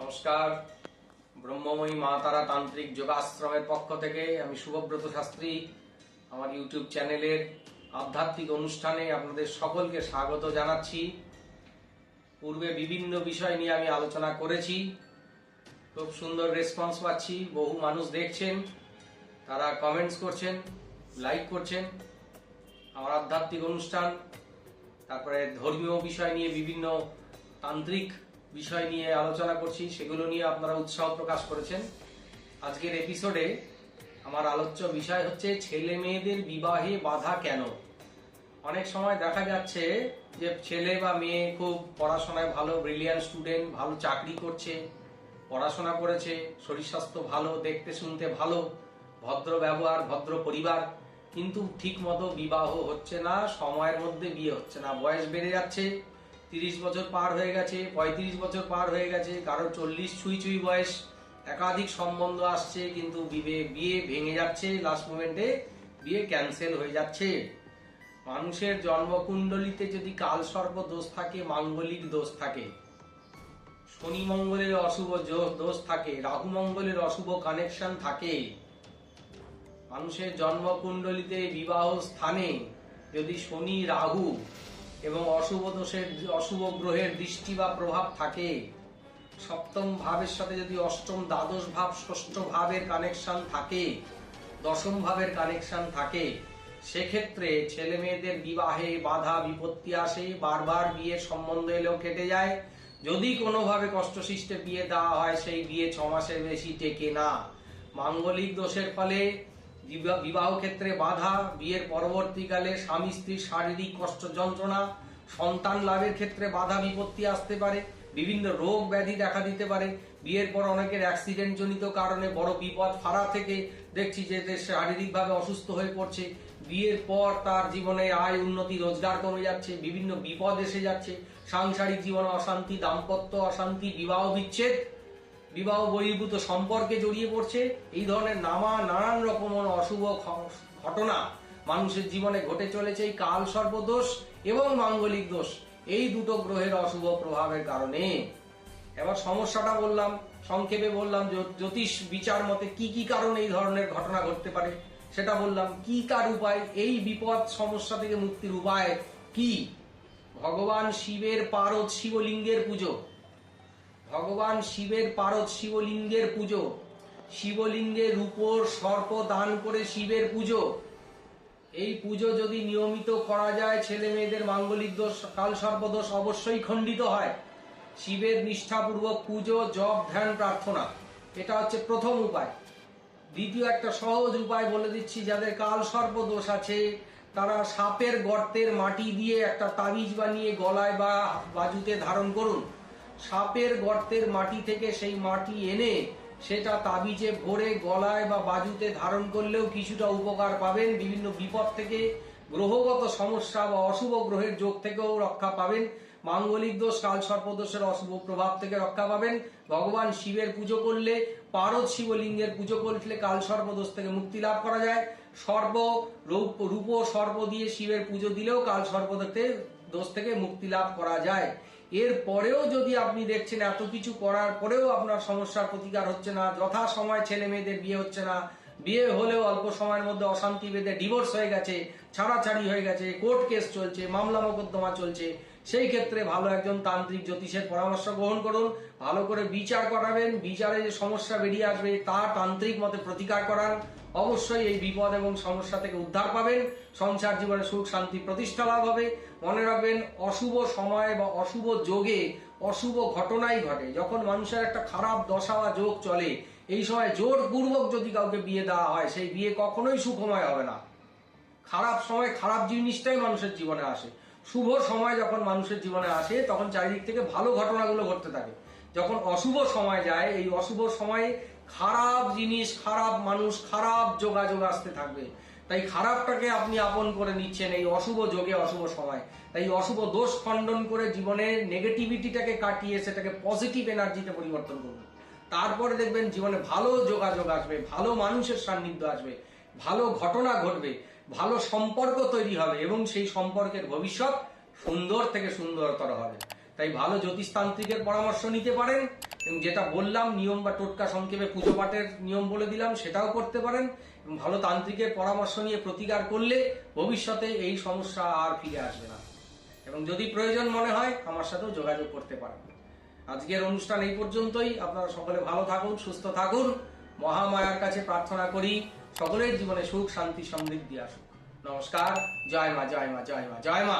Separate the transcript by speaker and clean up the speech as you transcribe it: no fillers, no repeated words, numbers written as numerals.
Speaker 1: নমস্কার। ব্রহ্মময়ী মা তারা তান্ত্রিক যোগাশ্রমের পক্ষ থেকে আমি শুভব্রত শাস্ত্রী আমার ইউটিউব চ্যানেলের আধ্যাত্মিক অনুষ্ঠানে আপনাদের সকলকে স্বাগত জানাচ্ছি। পূর্বে বিভিন্ন বিষয় নিয়ে আমি আলোচনা করেছি, খুব সুন্দর রেসপন্স পাচ্ছি। বহু মানুষ দেখছেন, তারা কমেন্টস করছেন, লাইক করছেন আমার আধ্যাত্মিক অনুষ্ঠান। তারপরে ধর্মীয় বিষয় নিয়ে বিভিন্ন তান্ত্রিক বিষয় নিয়ে আলোচনা করছি, সেগুলো নিয়ে আপনারা উৎসাহ প্রকাশ করেছেন। আজকের এপিসোডে আমার আলোচ্য বিষয় হচ্ছে ছেলে মেয়েদের বিবাহে বাধা কেন। অনেক সময় দেখা যাচ্ছে যে ছেলে বা মেয়ে খুব পড়াশোনায় ভালো, ব্রিলিয়ান্ট স্টুডেন্ট, ভালো চাকরি করছে, পড়াশোনা করেছে, শরীর স্বাস্থ্য ভালো, দেখতে শুনতে ভালো, ভদ্র ব্যবহার, ভদ্র পরিবার, কিন্তু ঠিক মতো বিবাহ হচ্ছে না, সময়ের মধ্যে বিয়ে হচ্ছে না। বয়স বেড়ে যাচ্ছে, 30 বছর পার হয়ে গেছে, 35 বছর পার হয়ে গেছে, কারো 40 ছুঁই ছুঁই বয়স, একাধিক সম্বন্ধ আসছে, কিন্তু বিয়ে ভেঙে যাচ্ছে, লাস্ট মোমেন্টে বিয়ে ক্যান্সেল হয়ে যাচ্ছে। মানুষের জন্মকুণ্ডলিতে যদি কালসর্প দোষ থাকে, মাঙ্গলিক দোষ থাকে, শনি মঙ্গলের অশুভ দোষ থাকে, রাহু মঙ্গলের অশুভ কানেকশন থাকে, মানুষের জন্মকুণ্ডলিতে বিবাহ স্থানে যদি শনি, রাহু এবং অশুভ গ্রহের দৃষ্টি বা প্রভাব থাকে, সপ্তম ভাবের সাথে যদি অষ্টম, দ্বাদশ ভাব, ষষ্ঠ ভাবের কানেকশন থাকে, দশম ভাবের কানেকশন থাকে, সেক্ষেত্রে ছেলে মেয়েদের বিবাহে বাধা বিপত্তি আসে। বারবার বিয়ের সম্বন্ধ এলেও কেটে যায়। যদি কোনোভাবে কষ্টসৃষ্টে বিয়ে দেওয়া হয়, সেই বিয়ে 6 মাসের বেশি টেকে না। মাঙ্গলিক দোষের ফলে বিবাহ ক্ষেত্রে বাধা, বিয়ের পরবর্তীকালে স্বামী স্ত্রীর শারীরিক কষ্ট যন্ত্রণা, সন্তান লাভের ক্ষেত্রে বাধা বিপত্তি আসতে পারে, বিভিন্ন রোগ ব্যাধি দেখা দিতে পারে। বিয়ের পর অনেকের অ্যাক্সিডেন্ট জনিত কারণে বড় বিপদ ফাড়া থেকে দেখছি যে শারীরিকভাবে অসুস্থ হয়ে পড়ছে। বিয়ের পর তার জীবনে আয় উন্নতি, রোজগার কমে যাচ্ছে, বিভিন্ন বিপদ এসে যাচ্ছে, সাংসারিক জীবনে অশান্তি, দাম্পত্য অশান্তি, বিবাহ বিচ্ছেদ, বিবাহ বহির্ভূত সম্পর্কে জড়িয়ে পড়ছে। এই ধরনের নানান রকম অশুভ ঘটনা মানুষের জীবনে ঘটে চলেছে এই কাল সর্পদোষ এবং মাঙ্গলিক দোষ, এই দুটো গ্রহের অশুভ প্রভাবের কারণে। এবার সমস্যাটা বললাম, সংক্ষেপে বললাম, জ্যোতিষ বিচার মতে কি কি কারণে এই ধরনের ঘটনা ঘটতে পারে সেটা বললাম। কি কার উপায়, এই বিপদ সমস্যা থেকে মুক্তির উপায় কি? ভগবান শিবের পারদ শিবলিঙ্গের পুজো, ভগবান শিবের পারদ শিবলিঙ্গের পুজো, শিবলিঙ্গের উপর সর্প দান করে শিবের পুজো। এই পুজো যদি নিয়মিত করা যায়, ছেলে মেয়েদের মাঙ্গলিক দোষ, কাল সর্পদোষ অবশ্যই খণ্ডিত হয়। শিবের নিষ্ঠাপূর্বক পুজো, জপ, ধ্যান, প্রার্থনা, এটা হচ্ছে প্রথম উপায়। দ্বিতীয় একটা সহজ উপায় বলে দিচ্ছি। যাদের কাল সর্প দোষ আছে, তারা সাপের গর্তের মাটি দিয়ে একটা তাবিজ বানিয়ে গলায় বা বাজুতে ধারণ করুন। সাপের গর্তের মাটি থেকে সেই মাটি এনে সেটা তাবিজে ভরে গলায় বা বাজুতে ধারণ করলেও কিছুটা উপকার পাবেন। বিভিন্ন বিপদ থেকে, গ্রহগত সমস্যা বা অশুভ গ্রহের যোগ থেকেও রক্ষা পাবেন। মাঙ্গলিক দোষ, কাল সর্পদোষের অশুভ প্রভাব থেকে রক্ষা পাবেন। ভগবান শিবের পুজো করলে, পারদ শিবলিঙ্গের পুজো করলে কাল সর্পদোষ থেকে মুক্তি লাভ করা যায়। রূপ সর্প দিয়ে শিবের পুজো দিলেও কাল সর্পদোষ থেকে মুক্তি লাভ করা যায়। এর পরেও যদি আপনি দেখছেন এত কিছু করার পরেও আপনার সমস্যার প্রতিকার হচ্ছে না, যথা সময় ছেলে মেয়েদের বিয়ে হচ্ছে না, বিয়ে হলেও অল্প সময়ের মধ্যে অশান্তি বেঁধে ডিভোর্স হয়ে গেছে, ছাড়াছাড়ি হয়ে গেছে, কোর্ট কেস চলছে, মামলা মোকদ্দমা চলছে, সেই ক্ষেত্রে ভালো একজন তান্ত্রিক জ্যোতিষের পরামর্শ গ্রহণ করুন। ভালো করে বিচার করাবেন, বিচারে যে সমস্যা বেরিয়ে আসবে তা তান্ত্রিক মতে প্রতিকার করান। অবশ্যই এই বিপদ এবং সমস্যা থেকে উদ্ধার পাবেন, সংসার জীবনে সুখ শান্তি প্রতিষ্ঠা লাভ হবে। মনে রাখবেন, অশুভ সময় বা অশুভ যোগে অশুভ ঘটনাই ঘটে। যখন মানুষের একটা খারাপ দশা বা যোগ চলে, এই সময় জোরপূর্বক যদি কাউকে বিয়ে দেওয়া হয়, সেই বিয়ে কখনোই সুখময় হবে না। খারাপ সময় খারাপ জিনিসটাই মানুষের জীবনে আসে। শুভ সময় যখন মানুষের জীবনে আসে, তখন চারিদিক থেকে ভালো ঘটনাগুলো ঘটতে থাকে। যখন অশুভ সময় যায়, এই অশুভ সময়ে খারাপ জিনিস, খারাপ মানুষ, খারাপ যোগাযোগ আসতে থাকবে। তাই খারাপটাকে আপনি আপন করে নিচ্ছেন এই অশুভ যোগে, অশুভ সময়। তাই অশুভ দোষ খণ্ডন করে জীবনের নেগেটিভিটিটাকে কাটিয়ে সেটাকে পজিটিভ এনার্জিতে পরিবর্তন করুন। তারপরে দেখবেন জীবনে ভালো যোগাযোগ আসবে, ভালো মানুষের সান্নিধ্য আসবে, ভালো ঘটনা ঘটবে, ভালো সম্পর্ক তৈরি হবে এবং সেই সম্পর্কের ভবিষ্যৎ সুন্দর থেকে সুন্দরতর হবে। তাই ভালো জ্যোতিষতান্ত্রিকের পরামর্শ নিতে পারেন এবং যেটা বললাম নিয়ম বা টোটকা সংক্ষেপে পুজো পাঠের নিয়ম বলে দিলাম, সেটাও করতে পারেন এবং ভালো তান্ত্রিকের পরামর্শ নিয়ে প্রতিকার করলে ভবিষ্যতে এই সমস্যা আর ফিরে আসবে না। এবং যদি প্রয়োজন মনে হয় আমার সাথেও যোগাযোগ করতে পারেন। আজকের অনুষ্ঠান এই পর্যন্তই। আপনারা সকলে ভালো থাকুন, সুস্থ থাকুন। মহামায়ার কাছে প্রার্থনা করি সকলের জীবনে সুখ, শান্তি, সমৃদ্ধি আসুক। নমস্কার। জয় মা, জয় মা, জয় মা, জয় মা।